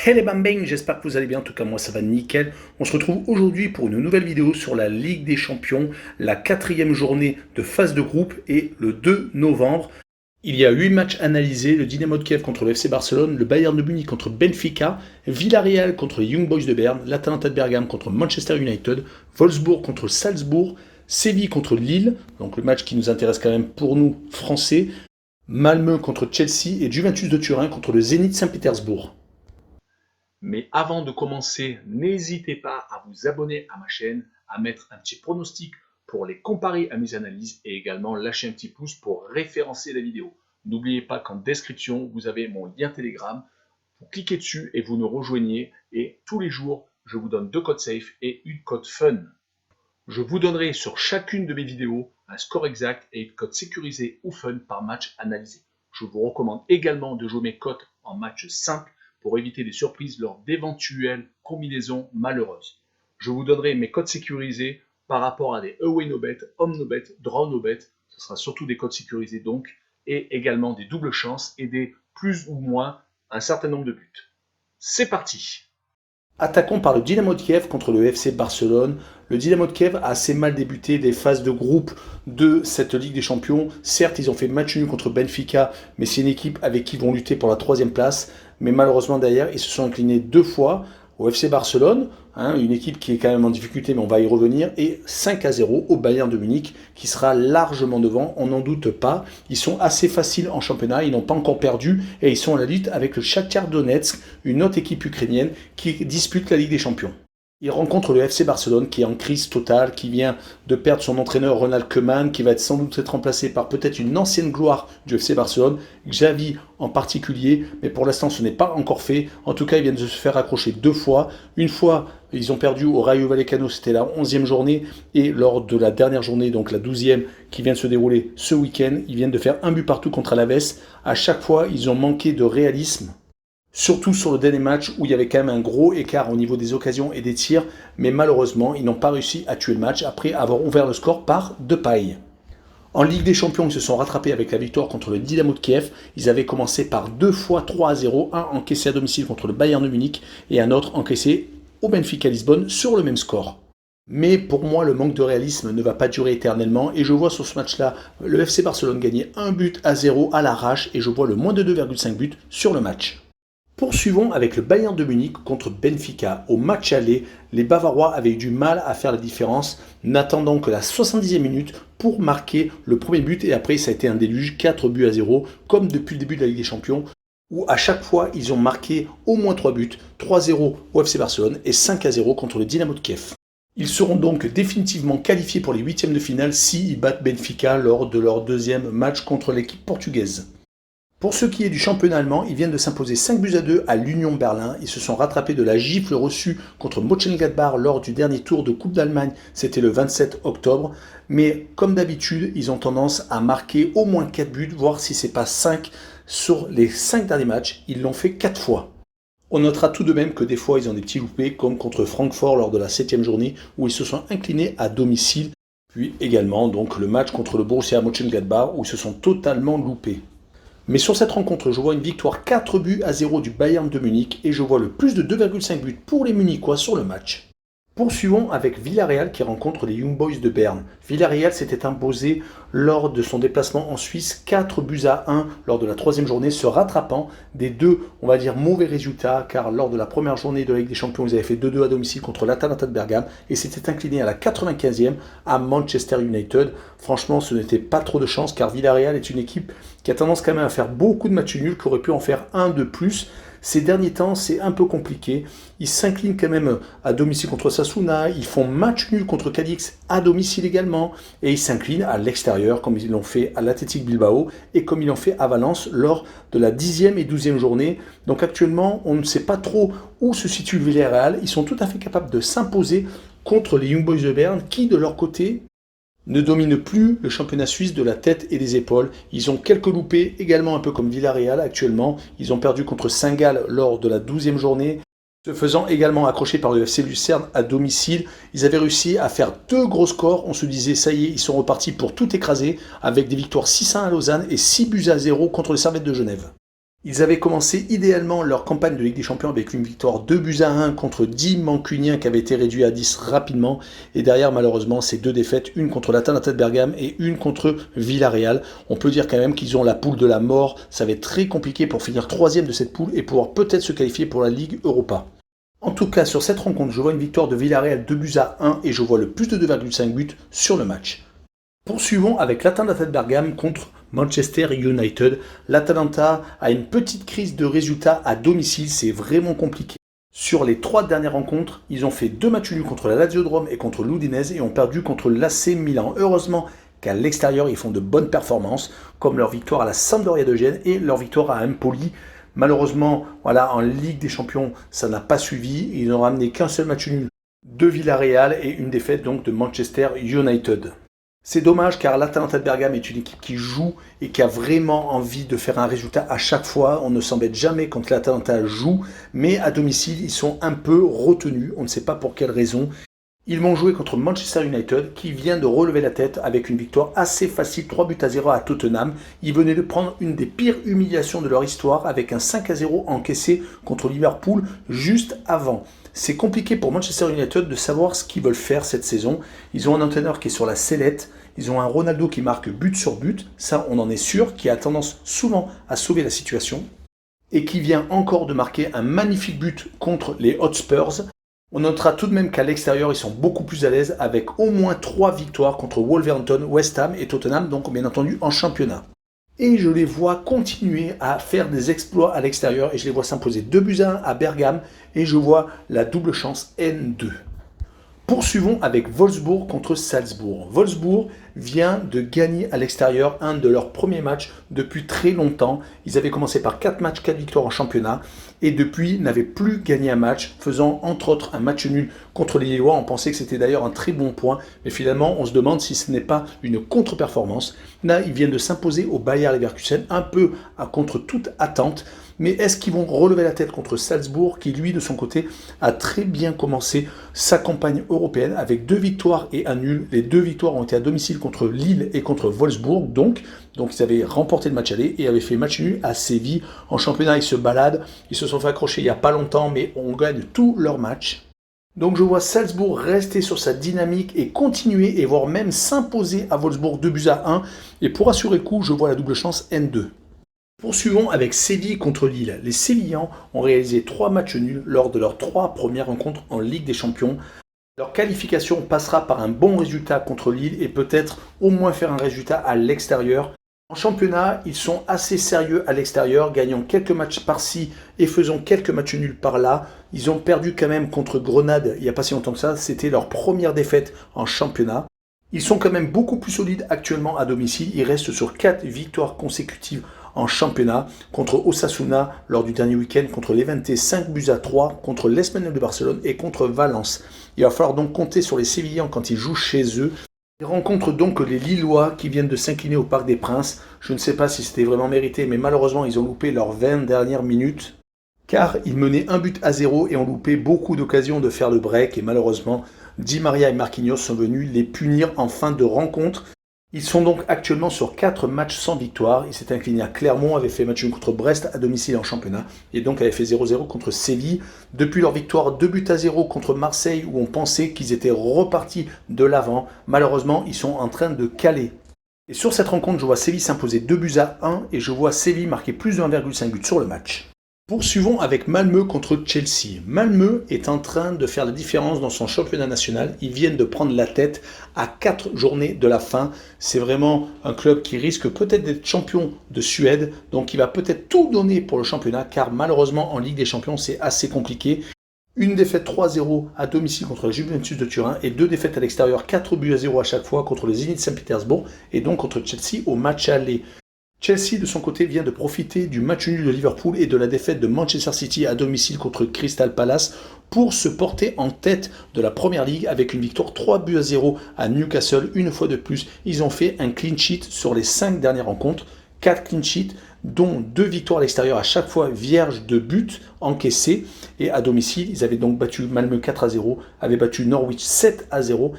Hey les bambins, j'espère que vous allez bien, en tout cas moi ça va nickel. On se retrouve aujourd'hui pour une nouvelle vidéo sur la Ligue des Champions, la quatrième journée de phase de groupe et le 2 novembre. Il y a 8 matchs analysés, le Dynamo de Kiev contre le FC Barcelone, le Bayern de Munich contre Benfica, Villarreal contre les Young Boys de Berne, l'Atalanta de Bergame contre Manchester United, Wolfsburg contre Salzbourg, Séville contre Lille, donc le match qui nous intéresse quand même pour nous français, Malmö contre Chelsea et Juventus de Turin contre le Zénith Saint-Pétersbourg. Mais avant de commencer, n'hésitez pas à vous abonner à ma chaîne, à mettre un petit pronostic pour les comparer à mes analyses et également lâcher un petit pouce pour référencer la vidéo. N'oubliez pas qu'en description, vous avez mon lien Telegram. Vous cliquez dessus et vous nous rejoignez. Et tous les jours, je vous donne 2 codes safe et une code fun. Je vous donnerai sur chacune de mes vidéos un score exact et une cote sécurisée ou fun par match analysé. Je vous recommande également de jouer mes cotes en match simple pour éviter des surprises lors d'éventuelles combinaisons malheureuses. Je vous donnerai mes codes sécurisés par rapport à des away no bet, home no bet, draw no bet. Ce sera surtout des codes sécurisés donc, et également des doubles chances et des plus ou moins un certain nombre de buts. C'est parti! Attaquons par le Dynamo de Kiev contre le FC Barcelone. Le Dynamo de Kiev a assez mal débuté les phases de groupe de cette Ligue des Champions. Certes, ils ont fait match nul contre Benfica, mais c'est une équipe avec qui ils vont lutter pour la 3e place. Mais malheureusement, derrière, ils se sont inclinés 2 fois au FC Barcelone, une équipe qui est quand même en difficulté, mais on va y revenir, et 5-0 au Bayern de Munich, qui sera largement devant, on n'en doute pas. Ils sont assez faciles en championnat, ils n'ont pas encore perdu, et ils sont à la lutte avec le Shakhtar Donetsk, une autre équipe ukrainienne qui dispute la Ligue des Champions. Il rencontre le FC Barcelone qui est en crise totale, qui vient de perdre son entraîneur Ronald Koeman, qui va sans doute être remplacé par peut-être une ancienne gloire du FC Barcelone, Xavi en particulier, mais pour l'instant ce n'est pas encore fait. En tout cas, ils viennent de se faire accrocher 2 fois. Une fois, ils ont perdu au Rayo Vallecano, c'était la 11e journée, et lors de la dernière journée, donc la 12e, qui vient de se dérouler ce week-end, ils viennent de faire un but partout contre Alaves. À chaque fois, ils ont manqué de réalisme. Surtout sur le dernier match où il y avait quand même un gros écart au niveau des occasions et des tirs, mais malheureusement, ils n'ont pas réussi à tuer le match après avoir ouvert le score par Depay. En Ligue des Champions, ils se sont rattrapés avec la victoire contre le Dynamo de Kiev. Ils avaient commencé par 2 fois 3-0, un encaissé à domicile contre le Bayern de Munich et un autre encaissé au Benfica Lisbonne sur le même score. Mais pour moi, le manque de réalisme ne va pas durer éternellement et je vois sur ce match-là le FC Barcelone gagner 1-0 à l'arrache et je vois le moins de 2,5 buts sur le match. Poursuivons avec le Bayern de Munich contre Benfica. Au match aller, les Bavarois avaient eu du mal à faire la différence, n'attendant que la 70e minute pour marquer le premier but et après ça a été un déluge, 4-0, comme depuis le début de la Ligue des Champions, où à chaque fois ils ont marqué au moins 3 buts, 3-0 au FC Barcelone et 5-0 contre le Dynamo de Kiev. Ils seront donc définitivement qualifiés pour les 8e de finale s'ils battent Benfica lors de leur 2e match contre l'équipe portugaise. Pour ce qui est du championnat allemand, ils viennent de s'imposer 5-2 à l'Union Berlin. Ils se sont rattrapés de la gifle reçue contre Mönchengladbach lors du dernier tour de Coupe d'Allemagne. C'était le 27 octobre. Mais comme d'habitude, ils ont tendance à marquer au moins 4 buts, voire si ce n'est pas 5 sur les 5 derniers matchs. Ils l'ont fait 4 fois. On notera tout de même que des fois, ils ont des petits loupés, comme contre Francfort lors de la 7e journée, où ils se sont inclinés à domicile. Puis également donc le match contre le Borussia Mönchengladbach, où ils se sont totalement loupés. Mais sur cette rencontre, je vois une victoire 4-0 du Bayern de Munich et je vois le plus de 2,5 buts pour les Munichois sur le match. Poursuivons avec Villarreal qui rencontre les Young Boys de Berne. Villarreal s'était imposé lors de son déplacement en Suisse 4-1 lors de la 3e journée, se rattrapant des 2, on va dire, mauvais résultats, car lors de la première journée de la Ligue des Champions, ils avaient fait 2-2 à domicile contre l'Atalanta de Bergame et s'étaient inclinés à la 95e à Manchester United. Franchement, ce n'était pas trop de chance, car Villarreal est une équipe qui a tendance quand même à faire beaucoup de matchs nuls, qui aurait pu en faire un de plus. Ces derniers temps, c'est un peu compliqué. Ils s'inclinent quand même à domicile contre Sasuna. Ils font match nul contre Cadix à domicile également. Et ils s'inclinent à l'extérieur, comme ils l'ont fait à l'Athletic Bilbao et comme ils l'ont fait à Valence lors de la 10e et 12e journée. Donc actuellement, on ne sait pas trop où se situe le Villarreal. Ils sont tout à fait capables de s'imposer contre les Young Boys de Berne qui, de leur côté, ne dominent plus le championnat suisse de la tête et des épaules. Ils ont quelques loupés, également un peu comme Villarreal actuellement. Ils ont perdu contre Saint-Gall lors de la 12e journée, se faisant également accrocher par le FC Lucerne à domicile. Ils avaient réussi à faire 2 gros scores. On se disait, ça y est, ils sont repartis pour tout écraser, avec des victoires 6-1 à Lausanne et 6-0 contre les Servettes de Genève. Ils avaient commencé idéalement leur campagne de Ligue des Champions avec une victoire 2-1 contre 10 Mancuniens qui avait été réduit à 10 rapidement. Et derrière, malheureusement, ces deux défaites, une contre l'Atalanta de Bergame et une contre Villarreal. On peut dire quand même qu'ils ont la poule de la mort. Ça va être très compliqué pour finir troisième de cette poule et pouvoir peut-être se qualifier pour la Ligue Europa. En tout cas, sur cette rencontre, je vois une victoire de Villarreal 2-1 et je vois le plus de 2,5 buts sur le match. Poursuivons avec l'Atalanta de Bergame contre Manchester United. L'Atalanta a une petite crise de résultats à domicile, c'est vraiment compliqué. Sur les 3 dernières rencontres, ils ont fait 2 matchs nuls contre la Lazio de Rome et contre l'Udinese et ont perdu contre l'AC Milan. Heureusement qu'à l'extérieur, ils font de bonnes performances, comme leur victoire à la Sampdoria de Gênes et leur victoire à Empoli. Malheureusement, voilà, en Ligue des Champions, ça n'a pas suivi. Ils n'ont ramené qu'un seul match nul de Villarreal et une défaite donc de Manchester United. C'est dommage car l'Atalanta de Bergame est une équipe qui joue et qui a vraiment envie de faire un résultat à chaque fois. On ne s'embête jamais quand l'Atalanta joue, mais à domicile, ils sont un peu retenus. On ne sait pas pour quelle raison. Ils vont jouer contre Manchester United qui vient de relever la tête avec une victoire assez facile, 3-0 à Tottenham. Ils venaient de prendre une des pires humiliations de leur histoire avec un 5-0 encaissé contre Liverpool juste avant. C'est compliqué pour Manchester United de savoir ce qu'ils veulent faire cette saison. Ils ont un entraîneur qui est sur la sellette. Ils ont un Ronaldo qui marque but sur but. Ça, on en est sûr, qui a tendance souvent à sauver la situation. Et qui vient encore de marquer un magnifique but contre les Hotspurs. On notera tout de même qu'à l'extérieur, ils sont beaucoup plus à l'aise avec au moins 3 victoires contre Wolverhampton, West Ham et Tottenham, donc bien entendu en championnat. Et je les vois continuer à faire des exploits à l'extérieur et je les vois s'imposer 2-1 à Bergame et je vois la double chance N2. Poursuivons avec Wolfsburg contre Salzbourg. Wolfsburg vient de gagner à l'extérieur un de leurs premiers matchs depuis très longtemps. Ils avaient commencé par 4 matchs, 4 victoires en championnat et depuis n'avaient plus gagné un match, faisant entre autres un match nul contre les Lillois. On pensait que c'était d'ailleurs un très bon point, mais finalement on se demande si ce n'est pas une contre-performance. Là, ils viennent de s'imposer au Bayer Leverkusen, un peu contre toute attente. Mais est-ce qu'ils vont relever la tête contre Salzbourg, qui lui, de son côté, a très bien commencé sa campagne européenne avec 2 victoires et un nul. Les 2 victoires ont été à domicile contre Lille et contre Wolfsburg. Donc ils avaient remporté le match aller et avaient fait match nul à Séville. En championnat, ils se baladent. Ils se sont fait accrocher il n'y a pas longtemps, mais on gagne tous leurs matchs. Donc je vois Salzbourg rester sur sa dynamique et continuer et voire même s'imposer à Wolfsburg 2-1. Et pour assurer le coup, je vois la double chance N2. Poursuivons avec Séville contre Lille. Les Sévillans ont réalisé 3 matchs nuls lors de leurs 3 premières rencontres en Ligue des Champions. Leur qualification passera par un bon résultat contre Lille et peut-être au moins faire un résultat à l'extérieur. En championnat, ils sont assez sérieux à l'extérieur, gagnant quelques matchs par-ci et faisant quelques matchs nuls par-là. Ils ont perdu quand même contre Grenade il n'y a pas si longtemps que ça. C'était leur première défaite en championnat. Ils sont quand même beaucoup plus solides actuellement à domicile. Ils restent sur 4 victoires consécutives en championnat contre Osasuna lors du dernier week-end, contre Levante 5-3, contre l'Espagnol de Barcelone et contre Valence. Il va falloir donc compter sur les Sévillans quand ils jouent chez eux. Ils rencontrent donc les Lillois qui viennent de s'incliner au Parc des Princes. Je ne sais pas si c'était vraiment mérité, mais malheureusement ils ont loupé leurs 20 dernières minutes. Car ils menaient 1-0 et ont loupé beaucoup d'occasions de faire le break. Et malheureusement, Di Maria et Marquinhos sont venus les punir en fin de rencontre. Ils sont donc actuellement sur 4 matchs sans victoire. Ils s'étaient inclinés à Clermont, avaient fait match nul contre Brest à domicile en championnat et donc avaient fait 0-0 contre Séville. Depuis leur victoire 2-0 contre Marseille où on pensait qu'ils étaient repartis de l'avant, malheureusement ils sont en train de caler. Et sur cette rencontre, je vois Séville s'imposer 2-1 et je vois Séville marquer plus de 1,5 but sur le match. Poursuivons avec Malmö contre Chelsea. Malmö est en train de faire la différence dans son championnat national. Ils viennent de prendre la tête à 4 journées de la fin. C'est vraiment un club qui risque peut-être d'être champion de Suède. Donc il va peut-être tout donner pour le championnat car malheureusement en Ligue des Champions c'est assez compliqué. Une défaite 3-0 à domicile contre la Juventus de Turin et 2 défaites à l'extérieur 4-0 à chaque fois contre le Zénith Saint-Pétersbourg et donc contre Chelsea au match aller. Chelsea, de son côté, vient de profiter du match nul de Liverpool et de la défaite de Manchester City à domicile contre Crystal Palace pour se porter en tête de la Première Ligue avec une victoire 3-0 à Newcastle. Une fois de plus, ils ont fait un clean sheet sur les 5 dernières rencontres. 4 clean sheets, dont 2 victoires à l'extérieur à chaque fois vierges de buts encaissés. Et à domicile, ils avaient donc battu Malmö 4-0, avaient battu Norwich 7-0.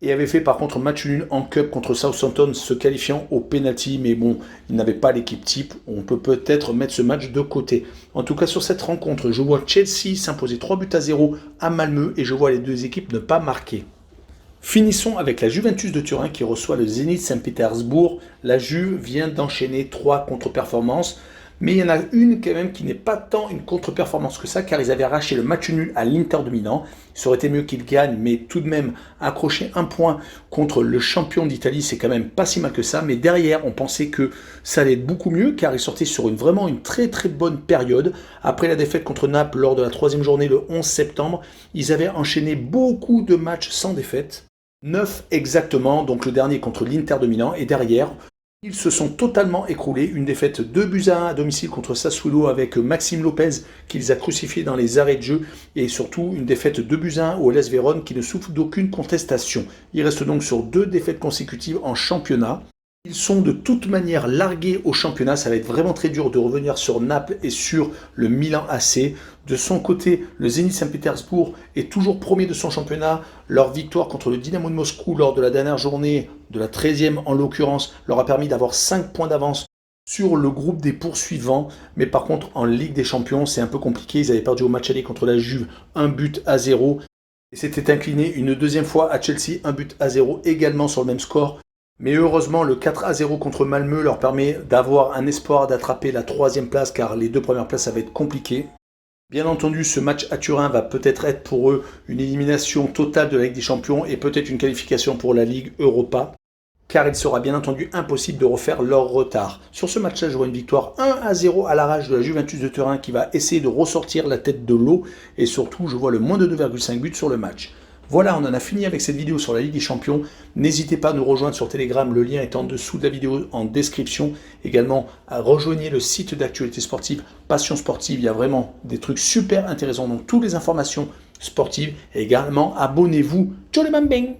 et avait fait par contre match nul en Cup contre Southampton, se qualifiant au penalty, mais bon, il n'avait pas l'équipe type, on peut peut-être mettre ce match de côté. En tout cas, sur cette rencontre, je vois Chelsea s'imposer 3-0 à Malmö, et je vois les deux équipes ne pas marquer. Finissons avec la Juventus de Turin qui reçoit le Zénith Saint-Pétersbourg. La Juve vient d'enchaîner 3 contre-performances, mais il y en a une quand même qui n'est pas tant une contre-performance que ça, car ils avaient arraché le match nul à l'Inter de Milan. Ça aurait été mieux qu'ils gagnent, mais tout de même, accrocher un point contre le champion d'Italie, c'est quand même pas si mal que ça. Mais derrière, on pensait que ça allait être beaucoup mieux, car ils sortaient sur vraiment une très très bonne période. Après la défaite contre Naples lors de la 3e journée le 11 septembre, ils avaient enchaîné beaucoup de matchs sans défaite. 9 exactement, donc le dernier contre l'Inter de Milan, et derrière, ils se sont totalement écroulés. Une défaite 2-1 à domicile contre Sassuolo avec Maxime Lopez qui les a crucifiés dans les arrêts de jeu, et surtout une défaite 2-1 au Hellas Vérone qui ne souffre d'aucune contestation. Ils restent donc sur 2 défaites consécutives en championnat. Ils sont de toute manière largués au championnat, ça va être vraiment très dur de revenir sur Naples et sur le Milan AC. De son côté, le Zénith Saint-Pétersbourg est toujours premier de son championnat. Leur victoire contre le Dynamo de Moscou lors de la dernière journée, de la 13e en l'occurrence, leur a permis d'avoir 5 points d'avance sur le groupe des poursuivants. Mais par contre, en Ligue des Champions, c'est un peu compliqué. Ils avaient perdu au match aller contre la Juve 1-0 et s'étaient inclinés une deuxième fois à Chelsea 1-0 également sur le même score. Mais heureusement, le 4-0 contre Malmö leur permet d'avoir un espoir d'attraper la 3e place, car les 2 premières places, ça va être compliqué. Bien entendu, ce match à Turin va peut-être être pour eux une élimination totale de la Ligue des Champions et peut-être une qualification pour la Ligue Europa, car il sera bien entendu impossible de refaire leur retard. Sur ce match-là, je vois une victoire 1-0 à l'arrache de la Juventus de Turin qui va essayer de ressortir la tête de l'eau, et surtout, je vois le moins de 2,5 buts sur le match. Voilà, on en a fini avec cette vidéo sur la Ligue des Champions. N'hésitez pas à nous rejoindre sur Telegram, le lien est en dessous de la vidéo en description. Également, à rejoindre le site d'actualité sportive Passion Sportive. Il y a vraiment des trucs super intéressants, donc toutes les informations sportives. Et également, abonnez-vous. Ciao les bambins!